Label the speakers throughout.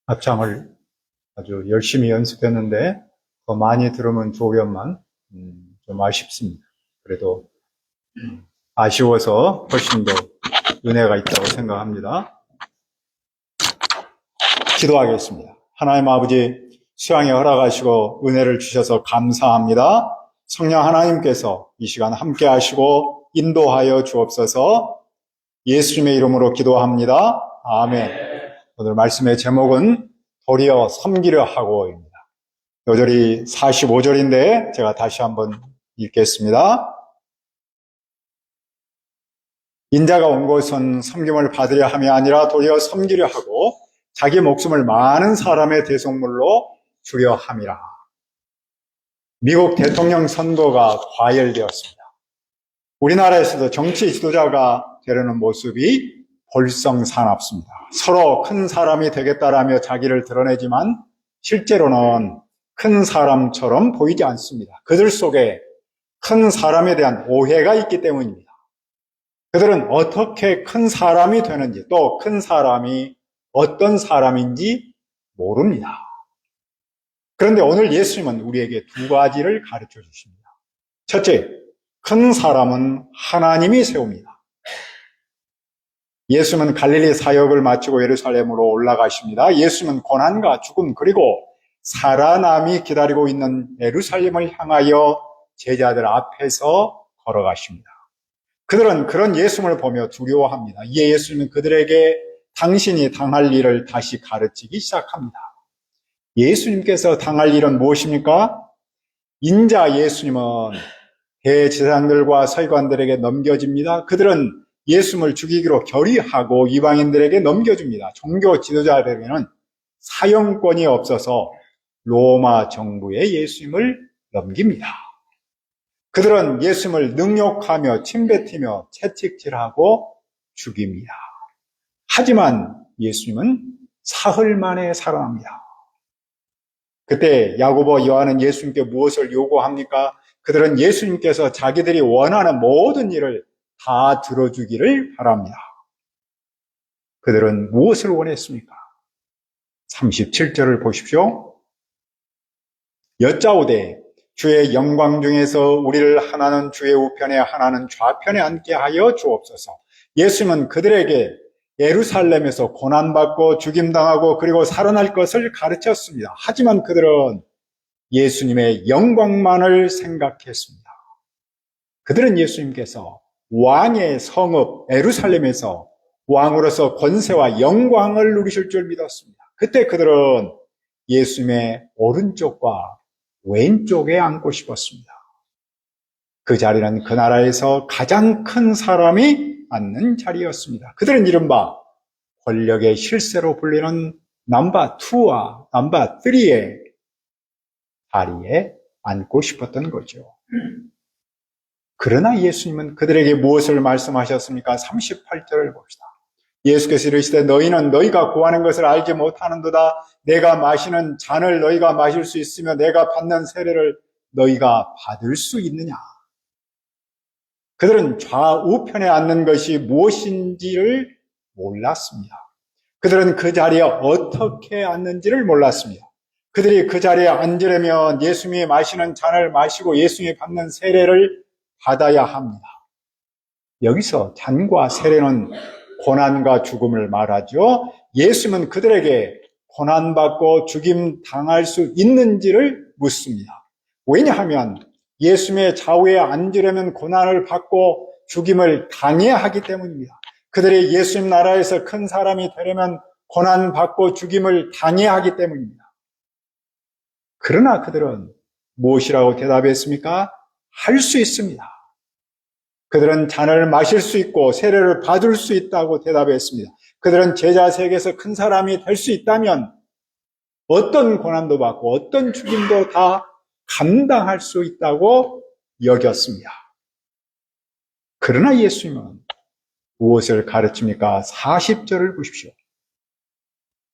Speaker 1: 합창을 아주 열심히 연습했는데 더 많이 들으면 좋으련만 좀 아쉽습니다. 그래도 아쉬워서 훨씬 더 은혜가 있다고 생각합니다. 기도하겠습니다. 하나님 아버지, 수양에 허락하시고 은혜를 주셔서 감사합니다. 성령 하나님께서 이 시간 함께 하시고 인도하여 주옵소서. 예수님의 이름으로 기도합니다. 아멘. 오늘 말씀의 제목은 도리어 섬기려 하고입니다. 요절이 45절인데 제가 다시 한번 읽겠습니다. 인자가 온 곳은 섬김을 받으려 함이 아니라 도리어 섬기려 하고 자기 목숨을 많은 사람의 대속물로 주려 함이라. 미국 대통령 선거가 과열되었습니다. 우리나라에서도 정치 지도자가 되려는 모습이 볼썽사납습니다. 서로 큰 사람이 되겠다라며 자기를 드러내지만 실제로는 큰 사람처럼 보이지 않습니다. 그들 속에 큰 사람에 대한 오해가 있기 때문입니다. 그들은 어떻게 큰 사람이 되는지, 또 큰 사람이 어떤 사람인지 모릅니다. 그런데 오늘 예수님은 우리에게 두 가지를 가르쳐 주십니다. 첫째, 큰 사람은 하나님이 세웁니다. 예수님은 갈릴리 사역을 마치고 예루살렘으로 올라가십니다. 예수님은 고난과 죽음 그리고 살아남이 기다리고 있는 예루살렘을 향하여 제자들 앞에서 걸어가십니다. 그들은 그런 예수님을 보며 두려워합니다. 이에 예수님은 그들에게 당신이 당할 일을 다시 가르치기 시작합니다. 예수님께서 당할 일은 무엇입니까? 인자 예수님은 대제사장들과 서기관들에게 넘겨집니다. 그들은 예수님을 죽이기로 결의하고 이방인들에게 넘겨줍니다. 종교 지도자들에게는 사형권이 없어서 로마 정부에 예수님을 넘깁니다. 그들은 예수님을 능욕하며 침뱉으며 채찍질하고 죽입니다. 하지만 예수님은 사흘 만에 살아납니다. 그때 야고보, 요한은 예수님께 무엇을 요구합니까? 그들은 예수님께서 자기들이 원하는 모든 일을 다 들어주기를 바랍니다. 그들은 무엇을 원했습니까? 37절을 보십시오. 여짜오되 주의 영광 중에서 우리를 하나는 주의 우편에 하나는 좌편에 앉게 하여 주옵소서. 예수님은 그들에게 예루살렘에서 고난받고 죽임당하고 그리고 살아날 것을 가르쳤습니다. 하지만 그들은 예수님의 영광만을 생각했습니다. 그들은 예수님께서 왕의 성읍 예루살렘에서 왕으로서 권세와 영광을 누리실 줄 믿었습니다. 그때 그들은 예수님의 오른쪽과 왼쪽에 앉고 싶었습니다. 그 자리는 그 나라에서 가장 큰 사람이 앉는 자리였습니다. 그들은 이른바 권력의 실세로 불리는 넘버 2와 넘버 3의 자리에 앉고 싶었던 거죠. 그러나 예수님은 그들에게 무엇을 말씀하셨습니까? 38절을 봅시다. 예수께서 이르시되 너희는 너희가 구하는 것을 알지 못하는도다. 내가 마시는 잔을 너희가 마실 수 있으며 내가 받는 세례를 너희가 받을 수 있느냐. 그들은 좌우편에 앉는 것이 무엇인지를 몰랐습니다. 그들은 그 자리에 어떻게 앉는지를 몰랐습니다. 그들이 그 자리에 앉으려면 예수님이 마시는 잔을 마시고 예수님이 받는 세례를 받아야 합니다. 여기서 잔과 세례는 고난과 죽음을 말하죠. 예수님은 그들에게 고난받고 죽임 당할 수 있는지를 묻습니다. 왜냐하면 예수님의 좌우에 앉으려면 고난을 받고 죽임을 당해야 하기 때문입니다. 그들이 예수님 나라에서 큰 사람이 되려면 고난받고 죽임을 당해야 하기 때문입니다. 그러나 그들은 무엇이라고 대답했습니까? 할 수 있습니다. 그들은 잔을 마실 수 있고 세례를 받을 수 있다고 대답했습니다. 그들은 제자 세계에서 큰 사람이 될 수 있다면 어떤 고난도 받고 어떤 죽임도 다 감당할 수 있다고 여겼습니다. 그러나 예수님은 무엇을 가르칩니까? 40절을 보십시오.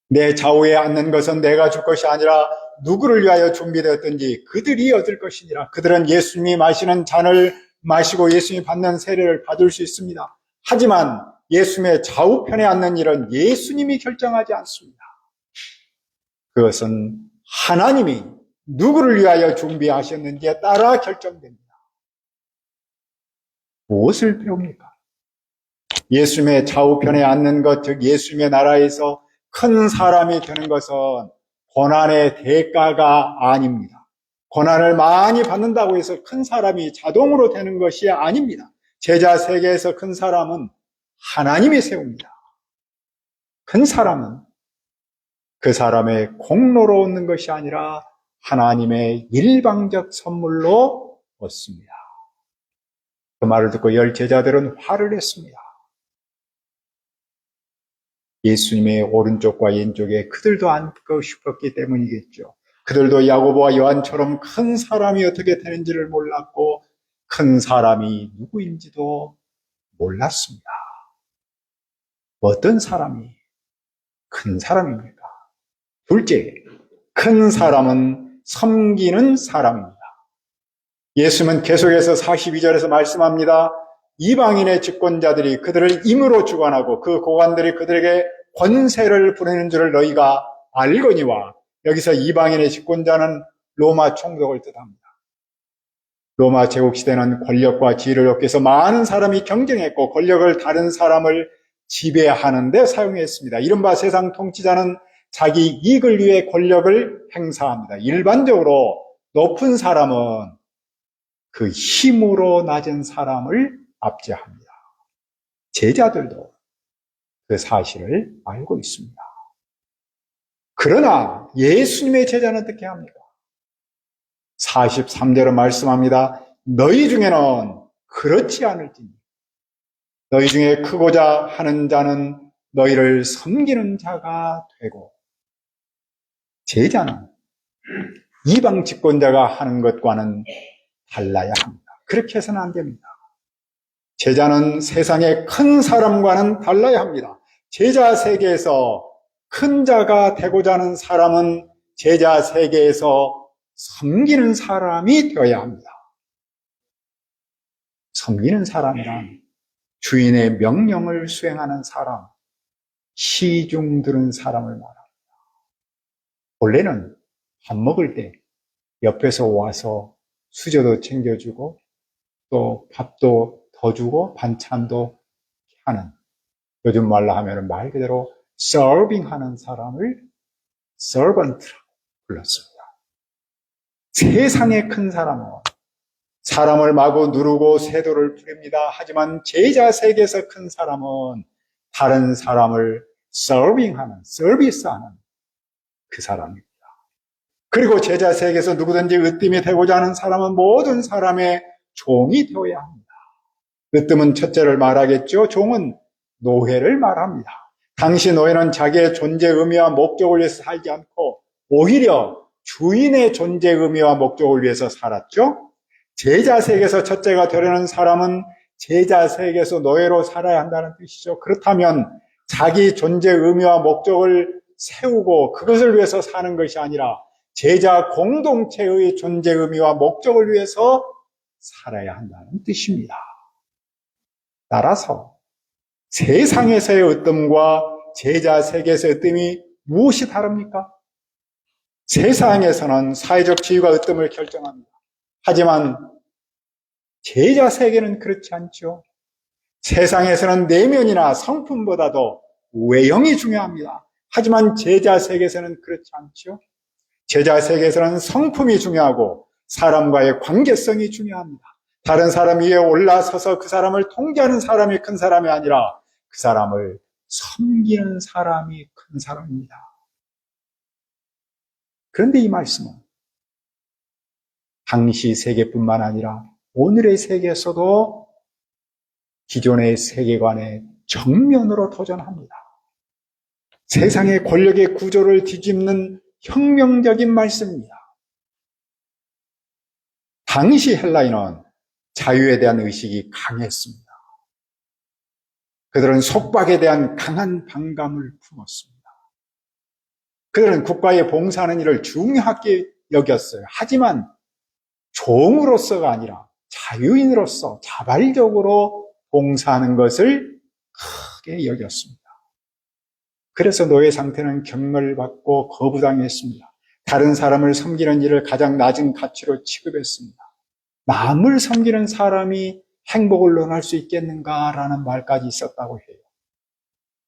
Speaker 1: 내 좌우에 앉는 것은 내가 줄 것이 아니라 누구를 위하여 준비되었든지 그들이 얻을 것이니라. 그들은 예수님이 마시는 잔을 마시고 예수님이 받는 세례를 받을 수 있습니다. 하지만 예수님의 좌우편에 앉는 일은 예수님이 결정하지 않습니다. 그것은 하나님이 누구를 위하여 준비하셨는지에 따라 결정됩니다. 무엇을 배웁니까? 예수님의 좌우편에 앉는 것, 즉 예수님의 나라에서 큰 사람이 되는 것은 고난의 대가가 아닙니다. 고난을 많이 받는다고 해서 큰 사람이 자동으로 되는 것이 아닙니다. 제자 세계에서 큰 사람은 하나님이 세웁니다. 큰 사람은 그 사람의 공로로 얻는 것이 아니라 하나님의 일방적 선물로 얻습니다. 그 말을 듣고 열 제자들은 화를 냈습니다. 예수님의 오른쪽과 왼쪽에 그들도 앉고 싶었기 때문이겠죠. 그들도 야고보와 요한처럼 큰 사람이 어떻게 되는지를 몰랐고 큰 사람이 누구인지도 몰랐습니다. 어떤 사람이 큰 사람입니까? 둘째, 큰 사람은 섬기는 사람입니다. 예수님은 계속해서 42절에서 말씀합니다. 이방인의 집권자들이 그들을 임으로 주관하고 그 고관들이 그들에게 권세를 부리는 줄을 너희가 알거니와, 여기서 이방인의 집권자는 로마 총독을 뜻합니다. 로마 제국시대는 권력과 지위를 얻기 위해서 많은 사람이 경쟁했고 권력을 다른 사람을 지배하는 데 사용했습니다. 이른바 세상 통치자는 자기 이익을 위해 권력을 행사합니다. 일반적으로 높은 사람은 그 힘으로 낮은 사람을 압제합니다. 제자들도 그 사실을 알고 있습니다. 그러나 예수님의 제자는 어떻게 합니까? 43절은 말씀합니다. 너희 중에는 그렇지 않을지니 너희 중에 크고자 하는 자는 너희를 섬기는 자가 되고, 제자는 이방 집권자가 하는 것과는 달라야 합니다. 그렇게 해서는 안 됩니다. 제자는 세상의 큰 사람과는 달라야 합니다. 제자 세계에서 큰 자가 되고자 하는 사람은 제자 세계에서 섬기는 사람이 되어야 합니다. 섬기는 사람이란 주인의 명령을 수행하는 사람, 시중 들은 사람을 말합니다. 원래는 밥 먹을 때 옆에서 와서 수저도 챙겨주고 또 밥도 더 주고 반찬도 하는, 요즘 말로 하면 말 그대로 서빙하는 사람을 서번트라고 불렀습니다. 세상의 큰 사람은 사람을 마구 누르고 세도를 부립니다. 하지만 제자 세계에서 큰 사람은 다른 사람을 서빙하는, 서비스하는 그 사람입니다. 그리고 제자 세계에서 누구든지 으뜸이 되고자 하는 사람은 모든 사람의 종이 되어야 합니다. 으뜸은 첫째를 말하겠죠. 종은 노예를 말합니다. 당시 노예는 자기의 존재 의미와 목적을 위해서 살지 않고 오히려 주인의 존재 의미와 목적을 위해서 살았죠. 제자 세계에서 첫째가 되려는 사람은 제자 세계에서 노예로 살아야 한다는 뜻이죠. 그렇다면 자기 존재 의미와 목적을 세우고 그것을 위해서 사는 것이 아니라 제자 공동체의 존재 의미와 목적을 위해서 살아야 한다는 뜻입니다. 따라서 세상에서의 으뜸과 제자 세계에서의 으뜸이 무엇이 다릅니까? 세상에서는 사회적 지위가 으뜸을 결정합니다. 하지만 제자 세계는 그렇지 않죠. 세상에서는 내면이나 성품보다도 외형이 중요합니다. 하지만 제자 세계에서는 그렇지 않죠. 제자 세계에서는 성품이 중요하고 사람과의 관계성이 중요합니다. 다른 사람 위에 올라서서 그 사람을 통제하는 사람이 큰 사람이 아니라 그 사람을 섬기는 사람이 큰 사람입니다. 그런데 이 말씀은 당시 세계뿐만 아니라 오늘의 세계에서도 기존의 세계관에 정면으로 도전합니다. 세상의 권력의 구조를 뒤집는 혁명적인 말씀입니다. 당시 헬라인은 자유에 대한 의식이 강했습니다. 그들은 속박에 대한 강한 반감을 품었습니다. 그들은 국가에 봉사하는 일을 중요하게 여겼어요. 하지만 종으로서가 아니라 자유인으로서 자발적으로 봉사하는 것을 크게 여겼습니다. 그래서 노예 상태는 경멸받고 거부당했습니다. 다른 사람을 섬기는 일을 가장 낮은 가치로 취급했습니다. 남을 섬기는 사람이 행복을 논할 수 있겠는가라는 말까지 있었다고 해요.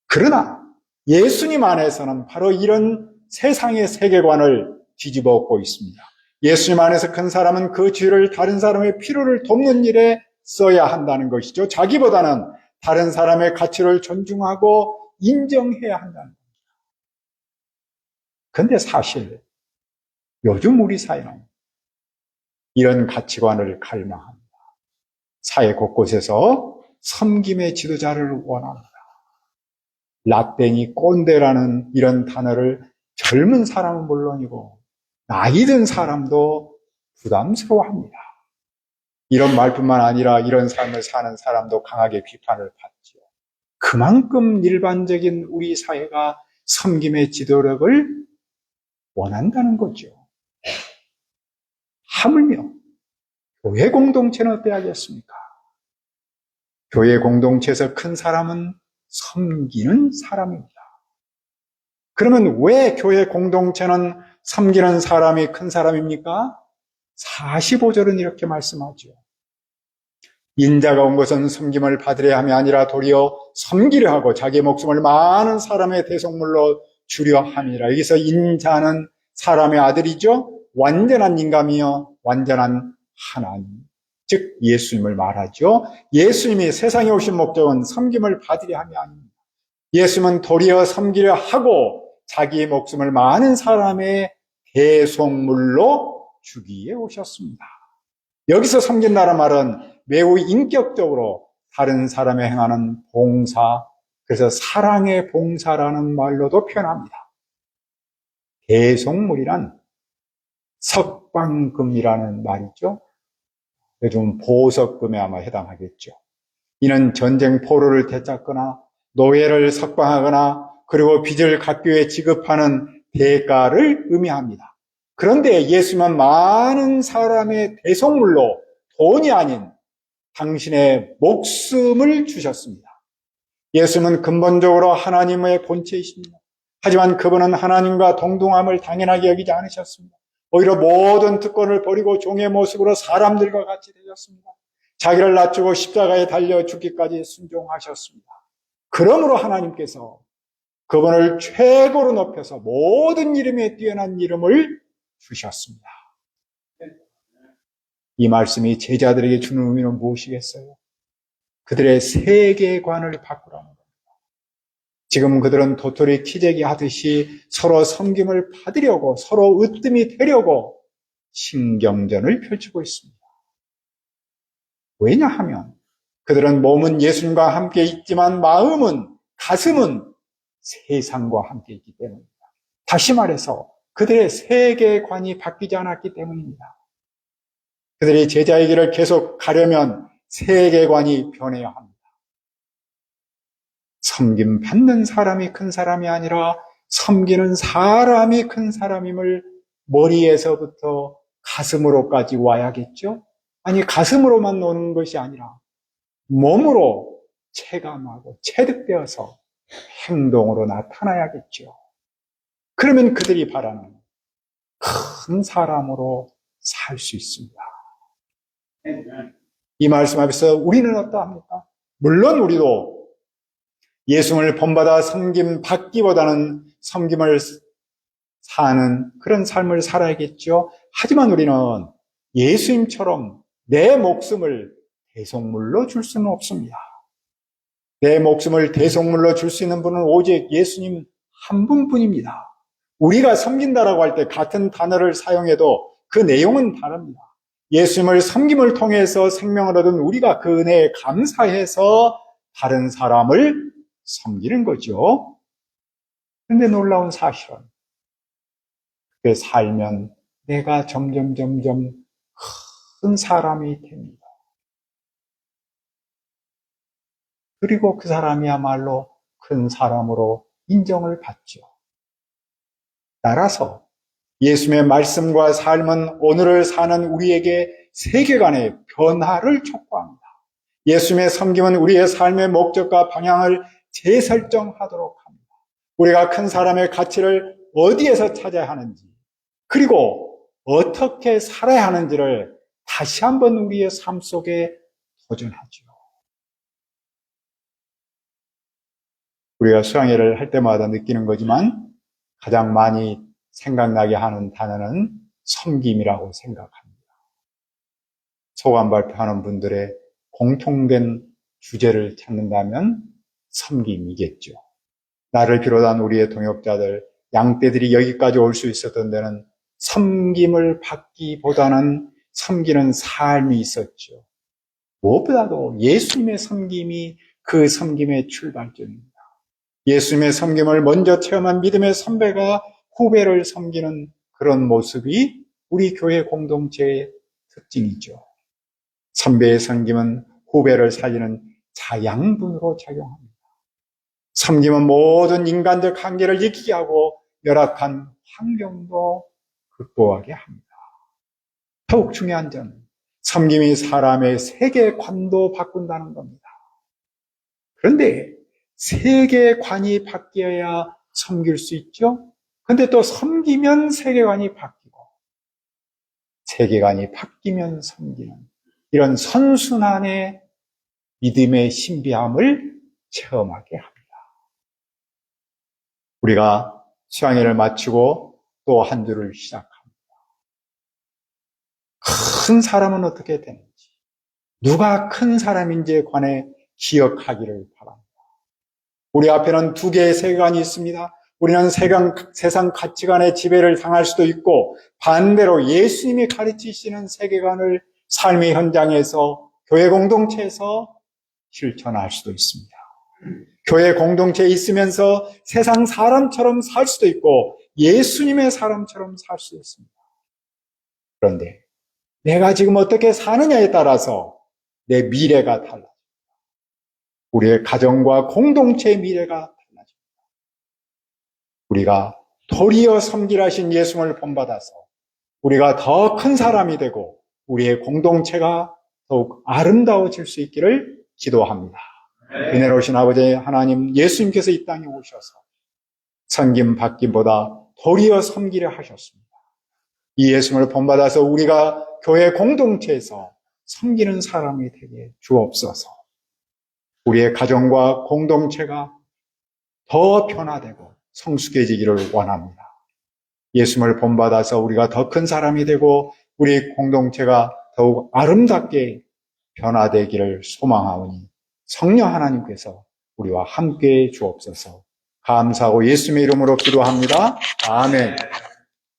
Speaker 1: 그러나 예수님 안에서는 바로 이런 세상의 세계관을 뒤집어 엎고 있습니다. 예수님 안에서 큰 사람은 그 죄를 다른 사람의 필요를 돕는 일에 써야 한다는 것이죠. 자기보다는 다른 사람의 가치를 존중하고 인정해야 한다는 겁니다. 그런데 사실 요즘 우리 사회는 이런 가치관을 갈망합니다. 사회 곳곳에서 섬김의 지도자를 원합니다. 라떼니 꼰대라는 이런 단어를 젊은 사람은 물론이고 나이 든 사람도 부담스러워합니다. 이런 말뿐만 아니라 이런 삶을 사는 사람도 강하게 비판을 받죠. 그만큼 일반적인 우리 사회가 섬김의 지도력을 원한다는 거죠. 하물며 교회 공동체는 어때야겠습니까? 교회 공동체에서 큰 사람은 섬기는 사람입니다. 그러면 왜 교회 공동체는 섬기는 사람이 큰 사람입니까? 45절은 이렇게 말씀하죠. 인자가 온 것은 섬김을 받으려 함이 아니라 도리어 섬기려 하고 자기의 목숨을 많은 사람의 대속물로 주려 함이라. 여기서 인자는 사람의 아들이죠. 완전한 인간이며 완전한 하나님, 즉 예수님을 말하죠. 예수님이 세상에 오신 목적은 섬김을 받으려 함이 아닙니다. 예수님은 도리어 섬기려 하고 자기의 목숨을 많은 사람의 대속물로 주기에 오셨습니다. 여기서 섬긴다는 말은 매우 인격적으로 다른 사람에 행하는 봉사, 그래서 사랑의 봉사라는 말로도 표현합니다. 대속물이란 석방금이라는 말이죠. 요즘 보석금에 아마 해당하겠죠. 이는 전쟁 포로를 되찾거나 노예를 석방하거나 그리고 빚을 갚기 위해 지급하는 대가를 의미합니다. 그런데 예수님은 많은 사람의 대속물로 돈이 아닌 당신의 목숨을 주셨습니다. 예수님은 근본적으로 하나님의 본체이십니다. 하지만 그분은 하나님과 동등함을 당연하게 여기지 않으셨습니다. 오히려 모든 특권을 버리고 종의 모습으로 사람들과 같이 되셨습니다. 자기를 낮추고 십자가에 달려 죽기까지 순종하셨습니다. 그러므로 하나님께서 그분을 최고로 높여서 모든 이름에 뛰어난 이름을 주셨습니다. 이 말씀이 제자들에게 주는 의미는 무엇이겠어요? 그들의 세계관을 바꾸라는 겁니다. 지금 그들은 도토리 키재기 하듯이 서로 섬김을 받으려고 서로 으뜸이 되려고 신경전을 펼치고 있습니다. 왜냐하면 그들은 몸은 예수님과 함께 있지만 마음은, 가슴은 세상과 함께 있기 때문입니다. 다시 말해서 그들의 세계관이 바뀌지 않았기 때문입니다. 그들이 제자의 길을 계속 가려면 세계관이 변해야 합니다. 섬김 받는 사람이 큰 사람이 아니라 섬기는 사람이 큰 사람임을 머리에서부터 가슴으로까지 와야겠죠? 아니, 가슴으로만 노는 것이 아니라 몸으로 체감하고 체득되어서 행동으로 나타나야겠죠. 그러면 그들이 바라는 큰 사람으로 살 수 있습니다. 이 말씀 앞에서 우리는 어떠합니까? 물론 우리도 예수님을 본받아 섬김 받기보다는 섬김을 사는 그런 삶을 살아야겠죠. 하지만 우리는 예수님처럼 내 목숨을 대속물로 줄 수는 없습니다. 내 목숨을 대속물로 줄 수 있는 분은 오직 예수님 한 분뿐입니다. 우리가 섬긴다라고 할 때 같은 단어를 사용해도 그 내용은 다릅니다. 예수님을 섬김을 통해서 생명을 얻은 우리가 그 은혜에 감사해서 다른 사람을 섬기는 거죠. 그런데 놀라운 사실은 그렇게 살면 내가 점점 큰 사람이 됩니다. 그리고 그 사람이야말로 큰 사람으로 인정을 받죠. 따라서 예수님의 말씀과 삶은 오늘을 사는 우리에게 세계관의 변화를 촉구합니다. 예수님의 섬김은 우리의 삶의 목적과 방향을 재설정하도록 합니다. 우리가 큰 사람의 가치를 어디에서 찾아야 하는지, 그리고 어떻게 살아야 하는지를 다시 한번 우리의 삶 속에 도전하죠. 우리가 수양회를 할 때마다 느끼는 거지만 가장 많이 생각나게 하는 단어는 섬김이라고 생각합니다. 소감 발표하는 분들의 공통된 주제를 찾는다면 섬김이겠죠. 나를 비롯한 우리의 동역자들, 양떼들이 여기까지 올 수 있었던 데는 섬김을 받기보다는 섬기는 삶이 있었죠. 무엇보다도 예수님의 섬김이 그 섬김의 출발점입니다. 예수님의 섬김을 먼저 체험한 믿음의 선배가 후배를 섬기는 그런 모습이 우리 교회 공동체의 특징이죠. 선배의 섬김은 후배를 살리는 자양분으로 작용합니다. 섬김은 모든 인간적 한계를 지키게 하고 열악한 환경도 극복하게 합니다. 더욱 중요한 점은 섬김이 사람의 세계관도 바꾼다는 겁니다. 그런데 세계관이 바뀌어야 섬길 수 있죠? 근데 또 섬기면 세계관이 바뀌고 세계관이 바뀌면 섬기는 이런 선순환의 믿음의 신비함을 체험하게 합니다. 우리가 수양회를 마치고 또 한 주를 시작합니다. 큰 사람은 어떻게 되는지, 누가 큰 사람인지에 관해 기억하기를 바랍니다. 우리 앞에는 두 개의 세계관이 있습니다. 우리는 세상 가치관의 지배를 당할 수도 있고 반대로 예수님이 가르치시는 세계관을 삶의 현장에서 교회 공동체에서 실천할 수도 있습니다. 교회 공동체에 있으면서 세상 사람처럼 살 수도 있고 예수님의 사람처럼 살 수도 있습니다. 그런데 내가 지금 어떻게 사느냐에 따라서 내 미래가 달라집니다. 우리의 가정과 공동체의 미래가 달라집니다. 우리가 도리어 섬기라 하신 예수님을 본받아서 우리가 더 큰 사람이 되고 우리의 공동체가 더욱 아름다워질 수 있기를 기도합니다. 은혜로우신 아버지 하나님, 예수님께서 이 땅에 오셔서 섬김 받기보다 도리어 섬기려 하셨습니다. 이 예수님을 본받아서 우리가 교회 공동체에서 섬기는 사람이 되게 주옵소서. 우리의 가정과 공동체가 더 변화되고 성숙해지기를 원합니다. 예수님을 본받아서 우리가 더 큰 사람이 되고 우리 공동체가 더욱 아름답게 변화되기를 소망하오니 성령 하나님께서 우리와 함께 주옵소서. 감사하고 예수님의 이름으로 기도합니다. 아멘.